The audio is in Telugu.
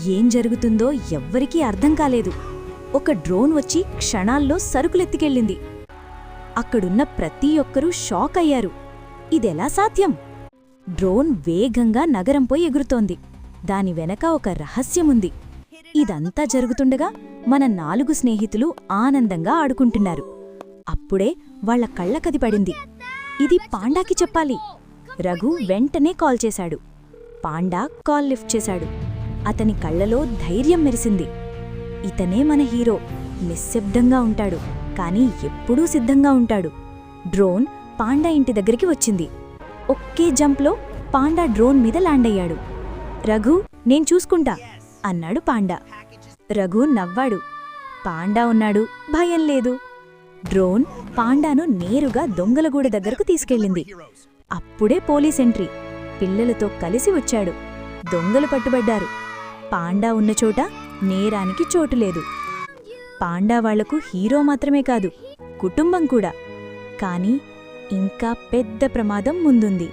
ఏం జరుగుతుందో ఎవ్వరికీ అర్థం కాలేదు. ఒక డ్రోన్ వచ్చి క్షణాల్లో సరుకులెత్తికెళ్ళింది. అక్కడున్న ప్రతి ఒక్కరూ షాక్ అయ్యారు. ఇదెలా సాధ్యం? డ్రోన్ వేగంగా నగరంపై ఎగురుతోంది. దాని వెనక ఒక రహస్యముంది. ఇదంతా జరుగుతుండగా మన 4 స్నేహితులు ఆనందంగా ఆడుకుంటున్నారు. అప్పుడే వాళ్ల కళ్ళకది పడింది. ఇది పాండాకి చెప్పాలి. రఘు వెంటనే కాల్ చేశాడు. పాండా కాల్ లిఫ్ట్ చేశాడు. అతని కళ్ళలో ధైర్యం మెరిసింది. ఇతనే మన హీరో. నిశ్శబ్దంగా ఉంటాడు, కానీ ఎప్పుడూ సిద్ధంగా ఉంటాడు. డ్రోన్ పాండా ఇంటి దగ్గరికి వచ్చింది. ఒక్కే జంప్లో పాండా డ్రోన్ మీద ల్యాండ్ అయ్యాడు. రఘు, నేను చూసుకుంటా అన్నాడు పాండా. రఘు నవ్వాడు. పాండా ఉన్నాడు, భయం లేదు. డ్రోన్ పాండాను నేరుగా దొంగలగూడ దగ్గరకు తీసుకెళ్ళింది. అప్పుడే పోలీస్ ఎంట్రీ. పిల్లలతో కలిసి వచ్చాడు. దొంగలు పట్టుబడ్డారు. పాండా ఉన్నచోట నేరానికి చోటులేదు. పాండా వాళ్లకు హీరో మాత్రమే కాదు, కుటుంబం కూడా. కానీ ఇంకా పెద్ద ప్రమాదం ముందుంది.